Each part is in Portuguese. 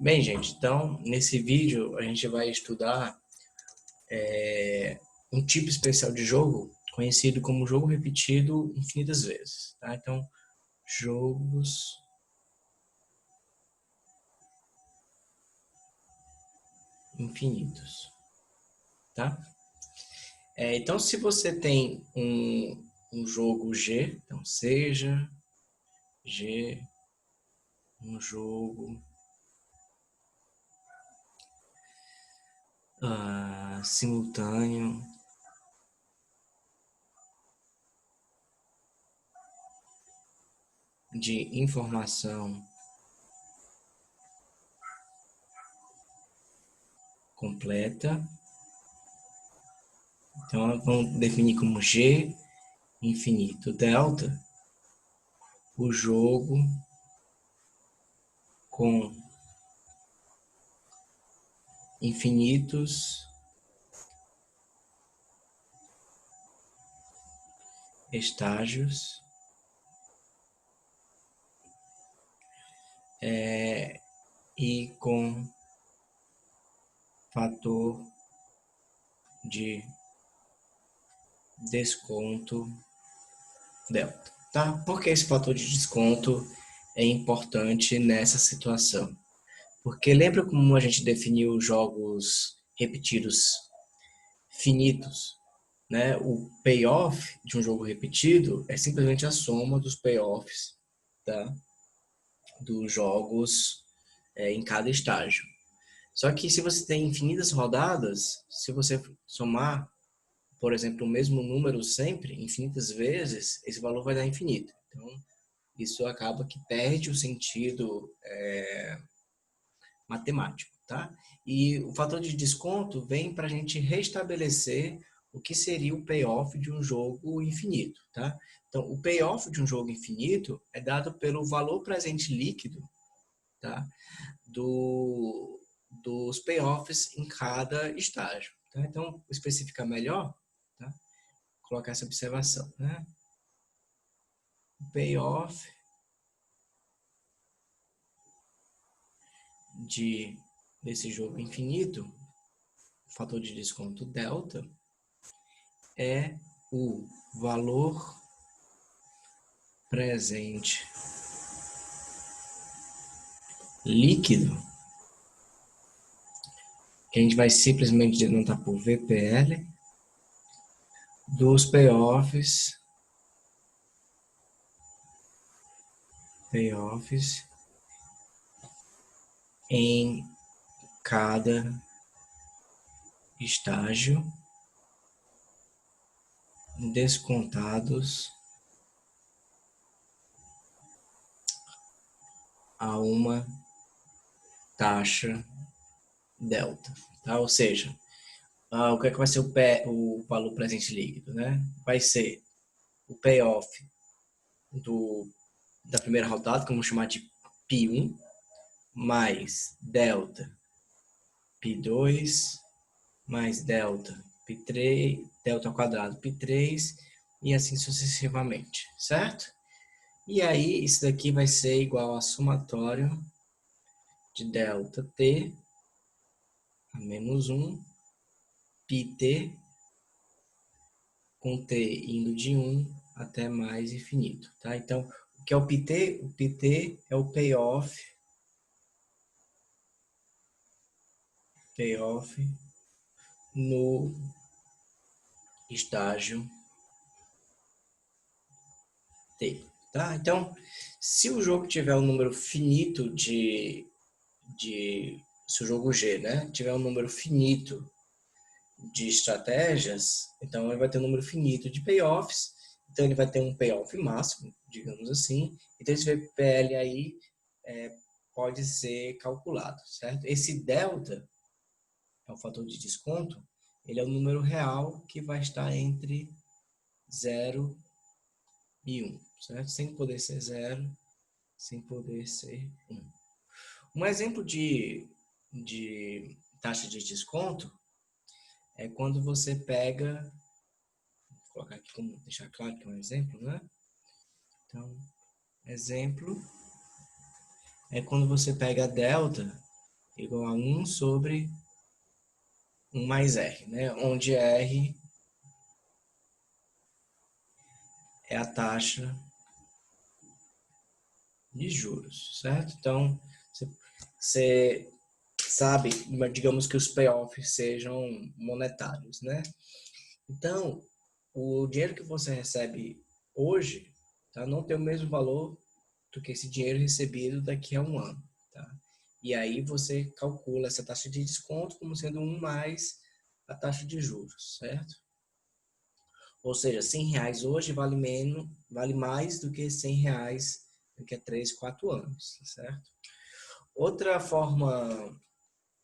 Bem, gente, então, nesse vídeo a gente vai estudar um tipo especial de jogo conhecido como jogo repetido infinitas vezes, tá? Então, jogos infinitos, tá? Então, se você tem um jogo G, então seja G um jogo simultâneo de informação completa. Então, vamos definir como G infinito delta o jogo com infinitos estágios e com fator de desconto delta, tá? Por que esse fator de desconto é importante nessa situação? Porque lembra como a gente definiu jogos repetidos finitos, né? O payoff de um jogo repetido é simplesmente a soma dos payoffs, tá? Dos jogos em cada estágio. Só que se você tem infinitas rodadas, se você somar, por exemplo, o mesmo número sempre, infinitas vezes, esse valor vai dar infinito. Então, isso acaba que perde o sentido matemático, tá? E o fator de desconto vem para a gente restabelecer o que seria o payoff de um jogo infinito, tá? Então, o payoff de um jogo infinito é dado pelo valor presente líquido, tá? Dos payoffs em cada estágio, tá? Então, vou especificar melhor, tá? Vou colocar essa observação, né? O payoff desse jogo infinito, o fator de desconto delta, é o valor presente líquido, que a gente vai simplesmente denotar por VPL, dos payoffs em cada estágio, descontados a uma taxa delta, tá? Ou seja, o que é que vai ser o valor presente líquido, né? Vai ser o payoff da primeira rodada, que vamos chamar de P1, mais delta P2, mais delta P3, delta ao quadrado P3, e assim sucessivamente, certo? E aí, isso daqui vai ser igual a somatório de delta T a menos 1, Pt, com T indo de 1 até mais infinito, tá? Então, o que é o Pt? O Pt é o payoff no estágio T, tá? Então, se o jogo tiver um número finito se o jogo G, né, tiver um número finito de estratégias, então ele vai ter um número finito de payoffs, então ele vai ter um payoff máximo, digamos assim, então esse VPL aí pode ser calculado, certo? Esse delta é um fator de desconto, ele é o número real que vai estar entre 0 e 1, certo? Sem poder ser 0, sem poder ser 1. Um exemplo de taxa de desconto é quando você pega, vou colocar aqui como deixar claro que é um exemplo, né? Então, exemplo é quando você pega a delta igual a 1 sobre 1 mais R, né? Onde R é a taxa de juros, certo? Então, você sabe, digamos que os payoffs sejam monetários, né? Então, o dinheiro que você recebe hoje, tá, não tem o mesmo valor do que esse dinheiro recebido daqui a um ano, tá? E aí você calcula essa taxa de desconto como sendo 1 mais a taxa de juros, certo? Ou seja, R$ 100 hoje vale mais do que R$ 100 daqui a 3, 4 anos, certo? Outra forma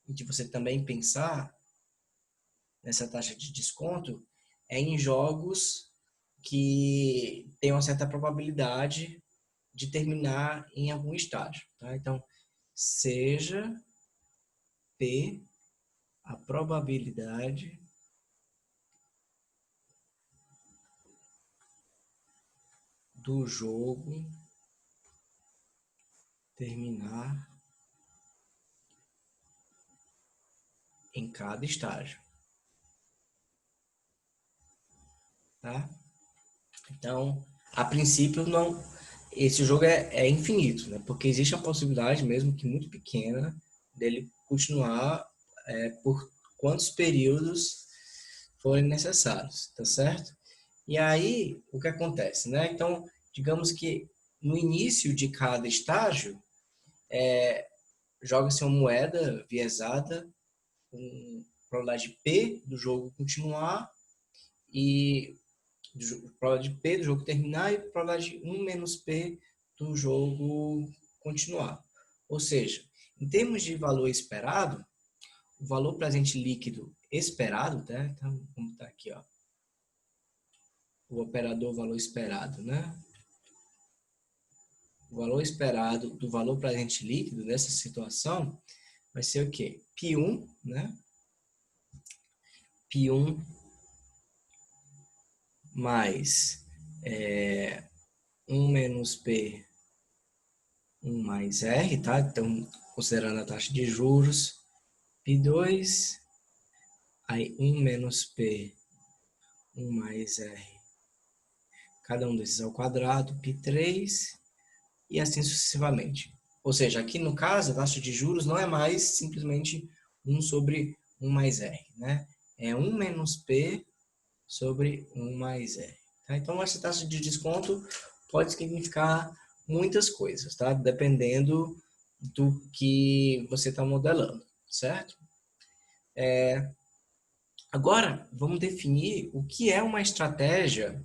de você também pensar nessa taxa de desconto é em jogos que tem uma certa probabilidade de terminar em algum estágio, tá? Então, seja P a probabilidade do jogo terminar em cada estágio, tá? Então, a princípio não, esse jogo é infinito, né? Porque existe a possibilidade, mesmo que muito pequena, dele continuar por quantos períodos forem necessários, tá certo? E aí, o que acontece, né? Então, digamos que no início de cada estágio, joga-se uma moeda viesada com probabilidade P do jogo continuar e probabilidade P do jogo terminar e probabilidade 1 menos P do jogo continuar. Ou seja, em termos de valor esperado, o valor presente líquido esperado, tá? Então, vamos estar aqui, ó, o operador valor esperado, né? O valor esperado do valor presente líquido nessa situação vai ser o quê? Π1, né? Π1 mais 1 menos P 1 mais R, tá? Então, considerando a taxa de juros, Π2, aí 1 menos P 1 mais R, cada um desses ao quadrado, Π3, e assim sucessivamente. Ou seja, aqui no caso, a taxa de juros não é mais simplesmente 1 sobre 1 mais R, né? É 1 menos P sobre 1 mais R. Tá? Então, essa taxa de desconto pode significar muitas coisas, tá? Dependendo do que você está modelando, certo? Agora, vamos definir o que é uma estratégia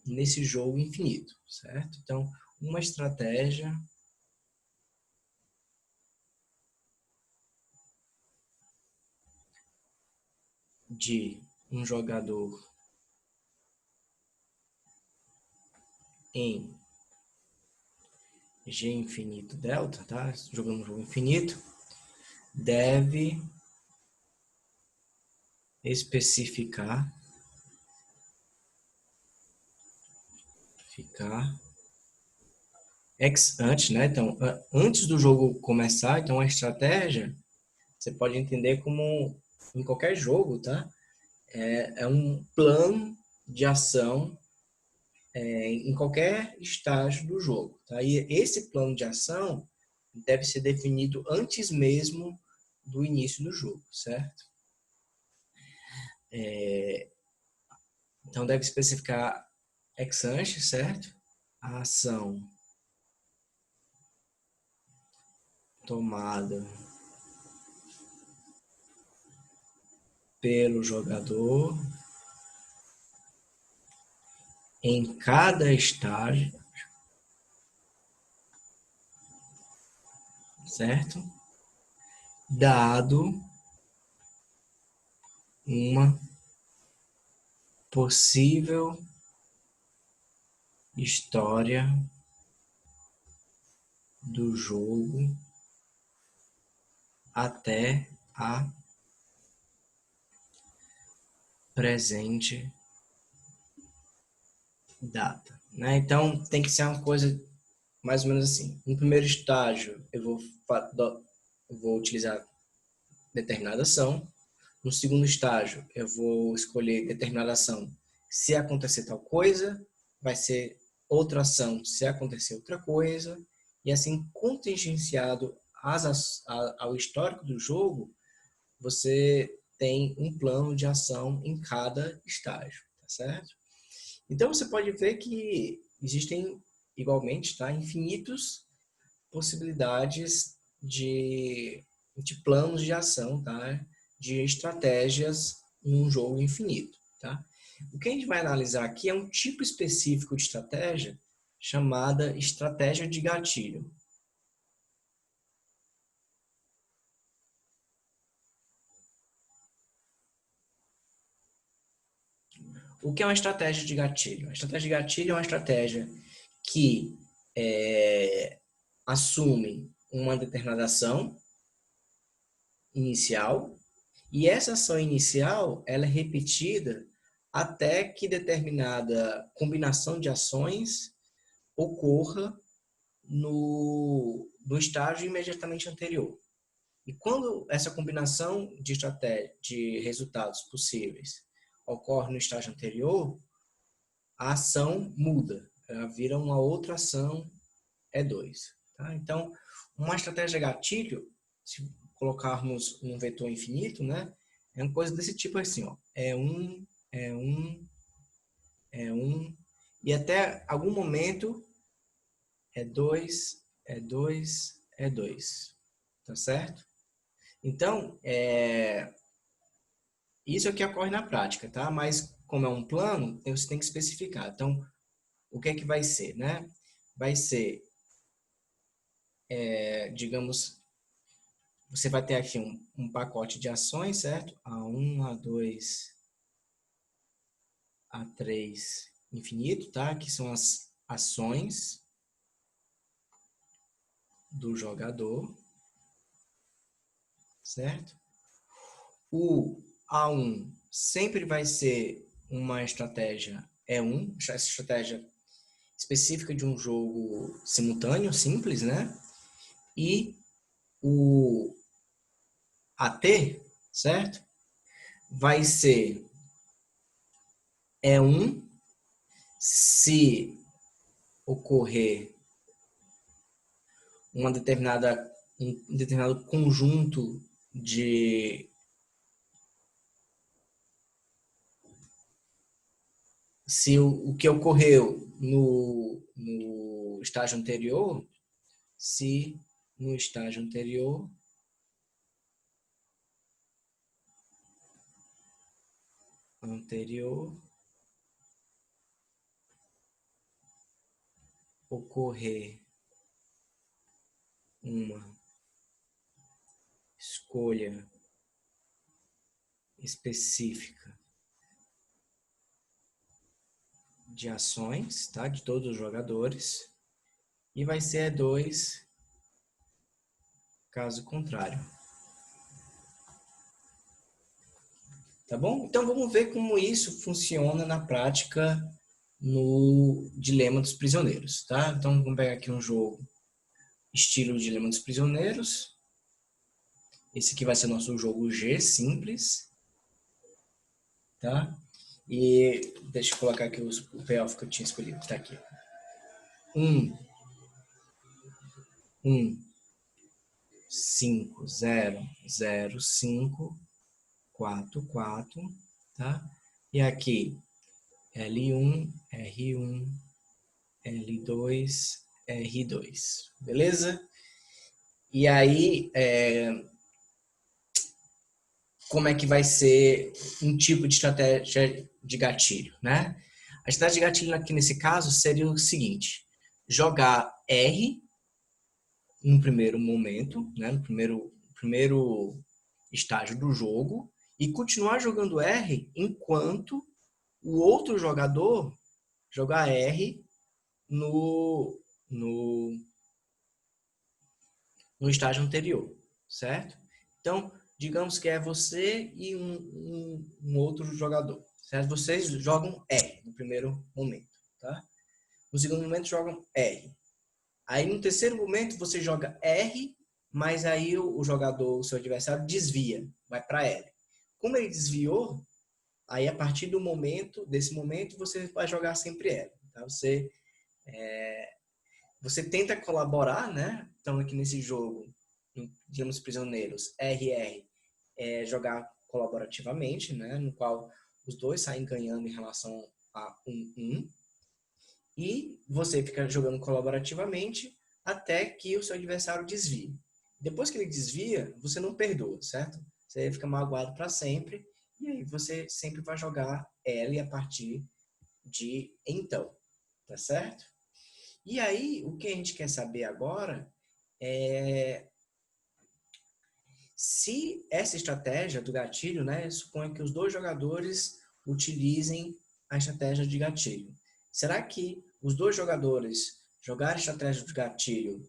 nesse jogo infinito, certo? Então, uma estratégia de um jogador em G infinito delta, tá? Jogando um jogo infinito, deve especificar ex ante, né? Então, antes do jogo começar, então a estratégia você pode entender como em qualquer jogo, tá? É um plano de ação em qualquer estágio do jogo, tá? E esse plano de ação deve ser definido antes mesmo do início do jogo, certo? Então deve especificar ex ante, certo? A ação tomada pelo jogador em cada estágio, certo? Dado uma possível história do jogo até a presente data, né? Então tem que ser uma coisa mais ou menos assim. No primeiro estágio eu vou utilizar determinada ação. No segundo estágio, eu vou escolher determinada ação. Se acontecer tal coisa, vai ser outra ação se acontecer outra coisa. E assim, contingenciado ao histórico do jogo, você tem um plano de ação em cada estágio, tá certo? Então, você pode ver que existem, igualmente, tá, infinitos possibilidades de planos de ação, tá? De estratégias em um jogo infinito, tá? O que a gente vai analisar aqui é um tipo específico de estratégia chamada estratégia de gatilho. O que é uma estratégia de gatilho? A estratégia de gatilho é uma estratégia que assume uma determinada ação inicial, e essa ação inicial ela é repetida até que determinada combinação de ações ocorra no estágio imediatamente anterior. E quando essa combinação de estratégia, de resultados possíveis ocorre no estágio anterior, a ação muda, ela vira uma outra ação E2. Tá? Então, uma estratégia gatilho, se colocarmos um vetor infinito, né, é uma coisa desse tipo assim, ó, e até algum momento E2, E2, E2. Tá certo? Então, isso é o que ocorre na prática, tá? Mas como é um plano, você tem que especificar. Então, o que é que vai ser, né? Vai ser, digamos, você vai ter aqui um pacote de ações, certo? A1, A2, A3, infinito, tá? Que são as ações do jogador, certo? O A1 sempre vai ser uma estratégia E1, essa estratégia específica de um jogo simultâneo, simples, né? E o AT, certo? Vai ser E1 se ocorrer um determinado conjunto de se o que ocorreu no estágio anterior, se no estágio anterior ocorrer uma escolha específica de ações, tá? De todos os jogadores, e vai ser E2 caso contrário. Tá bom? Então vamos ver como isso funciona na prática no Dilema dos Prisioneiros, tá? Então vamos pegar aqui um jogo estilo Dilema dos Prisioneiros. Esse aqui vai ser nosso jogo G simples, tá? E deixa eu colocar aqui o payoff que eu tinha escolhido, tá aqui. 5, 0, 0, 5, 4, 4, tá? E aqui L1, R1, L2, R2, beleza? E aí, como é que vai ser um tipo de estratégia de gatilho, né? A estratégia de gatilho aqui nesse caso seria o seguinte: jogar R no primeiro momento, né, no primeiro estágio do jogo, e continuar jogando R enquanto o outro jogador jogar R no, no, no estágio anterior, certo? Então, digamos que é você e um outro jogador, certo? Vocês jogam R no primeiro momento, tá? No segundo momento jogam R. Aí no terceiro momento você joga R mas aí o jogador, o seu adversário, desvia, vai para L. Como ele desviou, aí a partir desse momento, você vai jogar sempre L. Tá? Você tenta colaborar, né? Então aqui nesse jogo, digamos prisioneiros, RR, jogar colaborativamente, né? No qual os dois saem ganhando em relação a 1-1. E você fica jogando colaborativamente até que o seu adversário desvie. Depois que ele desvia, você não perdoa, certo? Você fica magoado para sempre e aí você sempre vai jogar L a partir de então, tá certo? E aí, o que a gente quer saber agora é se essa estratégia do gatilho, né, supõe que os dois jogadores utilizem a estratégia de gatilho. Será que os dois jogadores jogarem estratégia de gatilho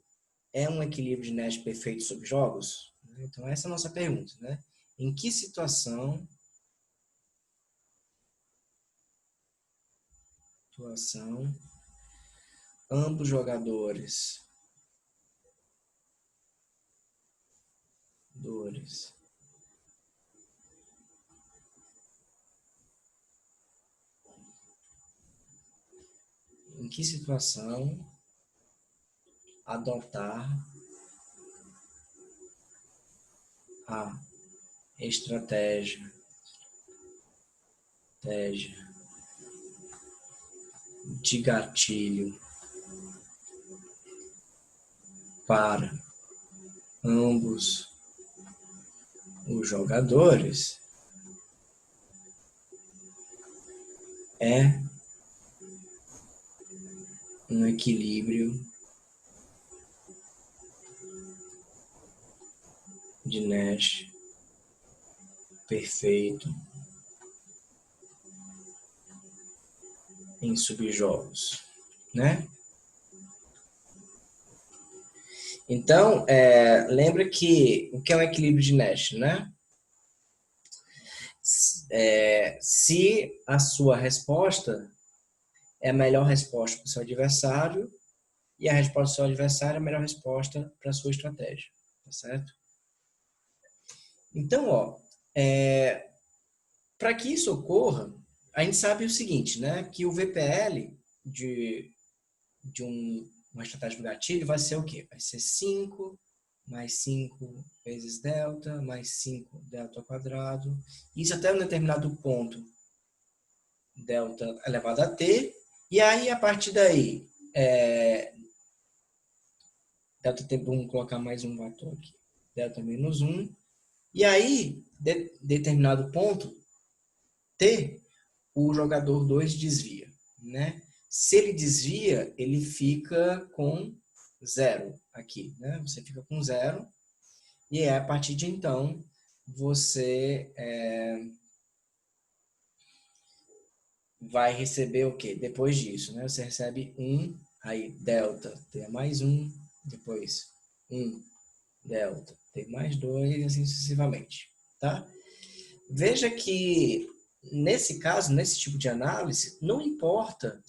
é um equilíbrio de Nash perfeito sobre jogos? Então, essa é a nossa pergunta, né? Em que situação ambos jogadores em que situação adotar a estratégia de gatilho para ambos os jogadores é um equilíbrio de Nash perfeito em subjogos, né? Então, lembra que o que é um equilíbrio de Nash, né? Se a sua resposta é a melhor resposta para o seu adversário e a resposta do seu adversário é a melhor resposta para a sua estratégia, tá certo? Então, para que isso ocorra, a gente sabe o seguinte, né? Que o VPL de uma estratégia do gatilho vai ser o quê? Vai ser 5 mais 5 vezes delta, mais 5 delta ao quadrado. Isso até um determinado ponto, delta elevado a t. E aí, a partir daí, delta t, vamos colocar mais um fator aqui, delta menos 1. E aí, determinado ponto, t, o jogador 2 desvia, né? Se ele desvia, ele fica com 0 aqui, né? Você fica com 0 e a partir de então você vai receber o quê? Depois disso, né? Você recebe 1, aí delta t mais 1, depois 1 delta t mais 2 e assim sucessivamente, tá? Veja que nesse caso, nesse tipo de análise, não importa,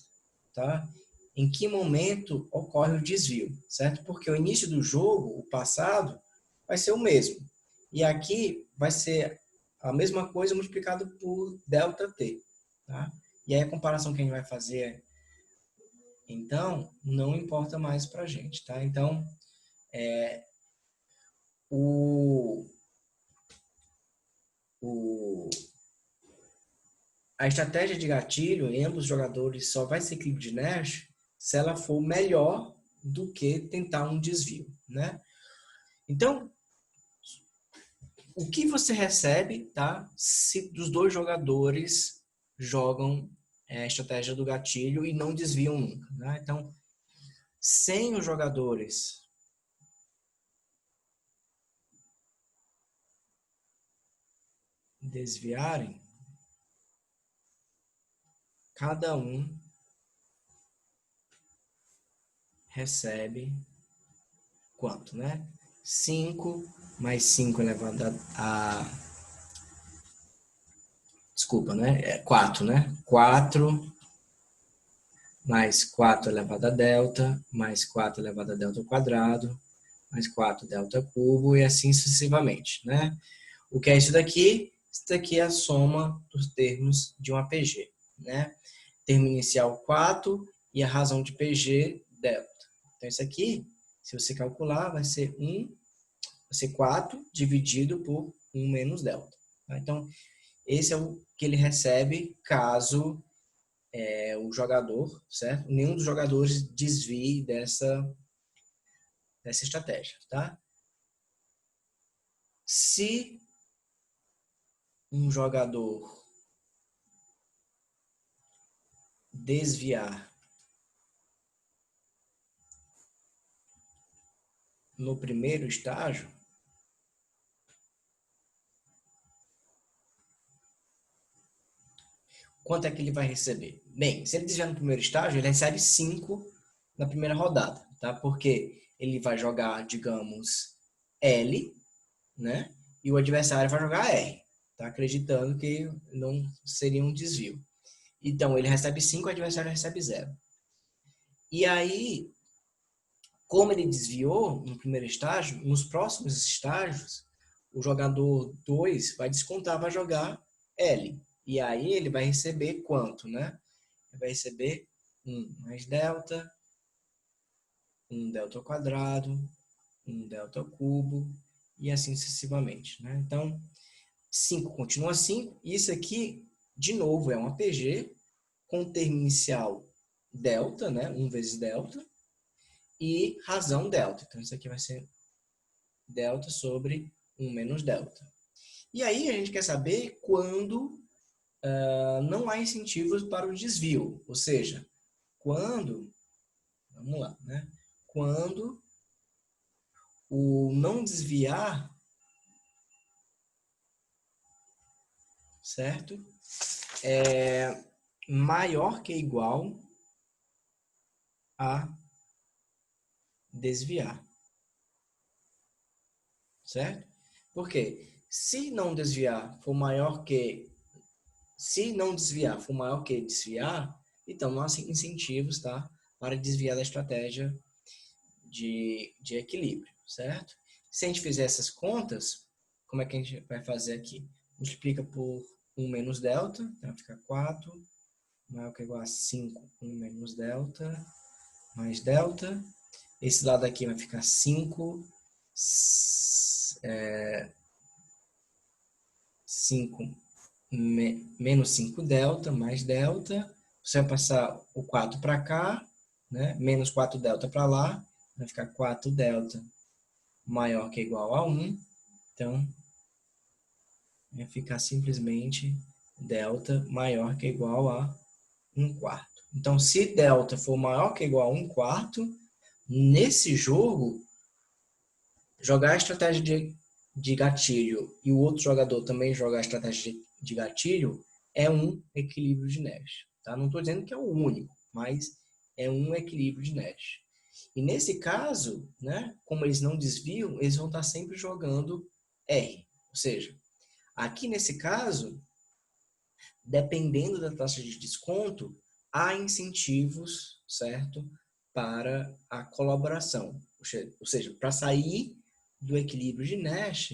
tá? Em que momento ocorre o desvio, certo? Porque o início do jogo, o passado, vai ser o mesmo. E aqui vai ser a mesma coisa multiplicado por delta t, tá? E aí a comparação que a gente vai fazer, então, não importa mais para a gente, tá? Então, a estratégia de gatilho em ambos os jogadores só vai ser equilíbrio de Nash se ela for melhor do que tentar um desvio, né? Então, o que você recebe, tá? Se os dois jogadores jogam a estratégia do gatilho e não desviam nunca, né? Então, sem os jogadores desviarem, cada um recebe quanto, né? 5 mais 5 elevado desculpa, né? 4, né? 4 mais 4 elevado a delta, mais 4 elevado a delta ao quadrado, mais 4 delta cubo e assim sucessivamente, né? O que é isso daqui? Isso daqui é a soma dos termos de um APG, né? Termo inicial 4 e a razão de PG delta. Então, isso aqui, se você calcular, vai ser 4 dividido por 1 menos delta. Tá? Então, esse é o que ele recebe caso o jogador, certo? Nenhum dos jogadores desvie dessa estratégia, tá? Se um jogador desviar no primeiro estágio, quanto é que ele vai receber? Bem, se ele desviar no primeiro estágio, ele recebe 5 na primeira rodada, tá? Porque ele vai jogar, digamos, L, né? E o adversário vai jogar R, tá? Acreditando que não seria um desvio. Então, ele recebe 5, o adversário recebe 0. E aí, como ele desviou no primeiro estágio, nos próximos estágios, o jogador 2 vai descontar, vai jogar L. E aí ele vai receber quanto, né? Ele vai receber 1 mais delta, 1 delta ao quadrado, 1 delta ao cubo, e assim sucessivamente, né? Então, 5 continua 5. Isso aqui, de novo, é um APG com termo inicial delta, né? 1 vezes delta, e razão delta. Então, isso aqui vai ser delta sobre 1 menos delta. E aí a gente quer saber quando não há incentivos para o desvio. Ou seja, quando, vamos lá, né? Quando o não desviar, certo? É maior que igual a desviar, certo? Porque se não desviar for maior que desviar, então não há incentivos, tá, para desviar da estratégia de equilíbrio, certo? Se a gente fizer essas contas, como é que a gente vai fazer aqui? Multiplica por 1 menos delta, então fica 4, maior que ou igual a 5, 1 menos delta, mais delta. Esse lado aqui vai ficar 5, 5 menos 5 delta, mais delta. Você vai passar o 4 para cá, né? Menos 4 delta para lá, vai ficar 4 delta maior que ou igual a 1. Então, vai ficar simplesmente delta maior que ou igual a 1 quarto. Então, se delta for maior que ou igual a 1 quarto, nesse jogo, jogar a estratégia de gatilho e o outro jogador também jogar a estratégia de gatilho é um equilíbrio de Nash. Tá? Não estou dizendo que é o único, mas é um equilíbrio de Nash. E nesse caso, né, como eles não desviam, eles vão estar sempre jogando R. Ou seja, aqui nesse caso, dependendo da taxa de desconto, há incentivos, certo, para a colaboração. Ou seja, para sair do equilíbrio de Nash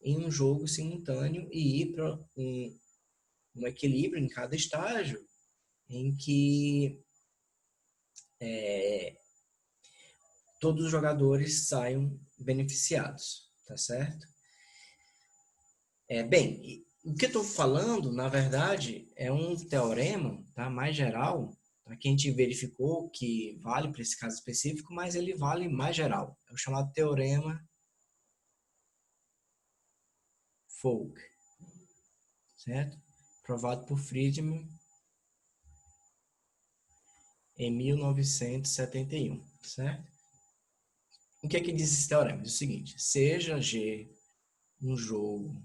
em um jogo simultâneo e ir para um equilíbrio em cada estágio em que todos os jogadores saiam beneficiados, tá certo? Bem, o que eu estou falando, na verdade, é um teorema, tá, mais geral, tá, que a gente verificou que vale para esse caso específico, mas ele vale mais geral. É o chamado teorema Folk, certo? Provado por Friedman em 1971, certo? O que é que diz esse teorema? Diz o seguinte: seja G um jogo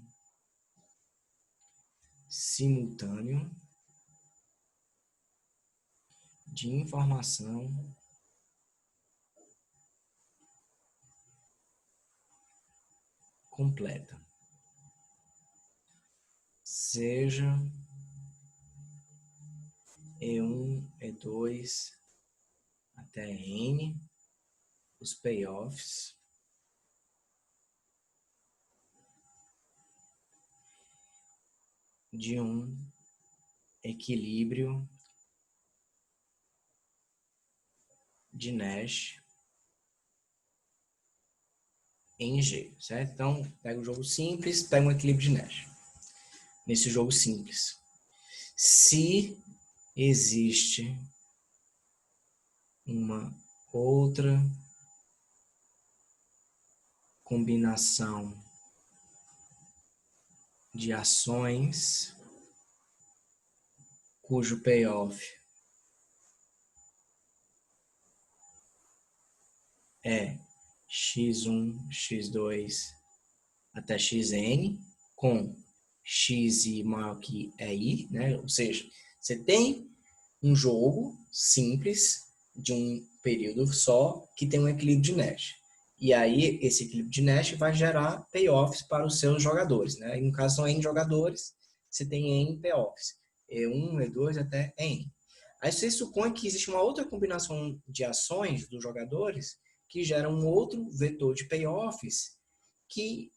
simultâneo de informação completa. Seja E1, E2 até N, os payoffs, de um equilíbrio de Nash em G, certo? Então, pega um jogo simples, pega um equilíbrio de Nash. Nesse jogo simples, se existe uma outra combinação de ações cujo payoff é x1, x2 até xn, com xi maior que i, né? Ou seja, você tem um jogo simples de um período só que tem um equilíbrio de Nash. E aí, esse equilíbrio de Nash vai gerar payoffs para os seus jogadores, né? E no caso, são N jogadores, você tem N payoffs. E1, E2 até N. Aí você supõe que existe uma outra combinação de ações dos jogadores que gera um outro vetor de payoffs que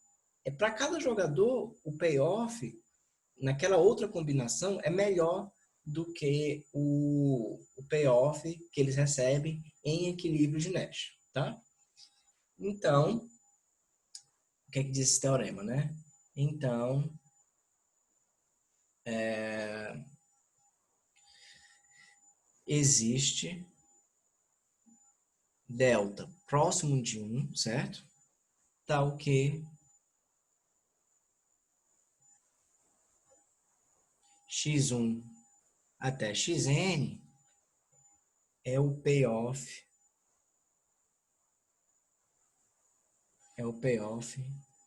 para cada jogador o payoff naquela outra combinação é melhor do que o payoff que eles recebem em equilíbrio de Nash, tá? Então, o que é que diz esse teorema, né? Então, existe delta próximo de 1, certo? Tal que x1 até xn é o payoff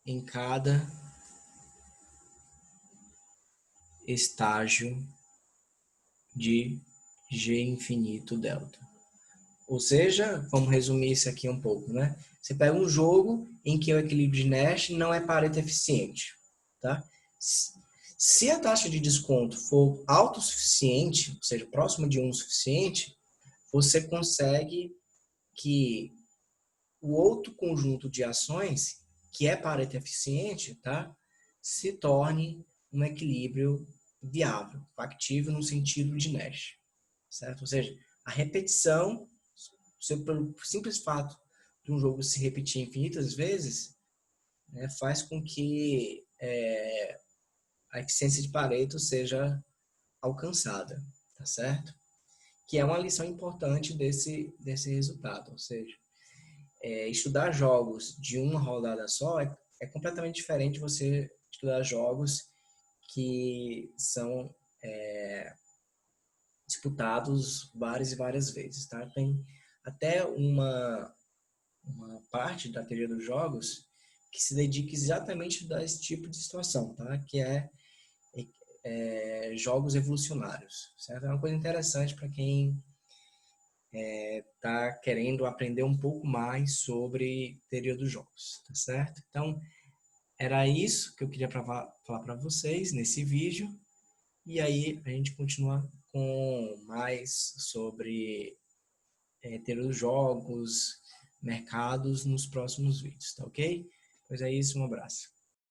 em cada estágio de G infinito delta. Ou seja, vamos resumir isso aqui um pouco, né? Você pega um jogo em que o equilíbrio de Nash não é Pareto eficiente, tá? Se a taxa de desconto for autossuficiente, ou seja, próximo de 1 o suficiente, você consegue que o outro conjunto de ações, que é Pareto eficiente, tá? Se torne um equilíbrio viável, factível no sentido de Nash, certo? Ou seja, a repetição, pelo simples fato de um jogo se repetir infinitas vezes, né, faz com que a eficiência de Pareto seja alcançada, tá certo? Que é uma lição importante desse resultado, ou seja, estudar jogos de uma rodada só é completamente diferente de você estudar jogos que são disputados várias e várias vezes, tá? Tem até uma parte da teoria dos jogos que se dedica exatamente a esse tipo de situação, tá? Que jogos evolucionários, certo? É uma coisa interessante para quem está querendo aprender um pouco mais sobre teoria dos jogos, tá certo? Então, era isso que eu queria falar para vocês nesse vídeo. E aí a gente continua com mais sobre teoria dos jogos, mercados nos próximos vídeos, tá ok? Pois é isso, um abraço.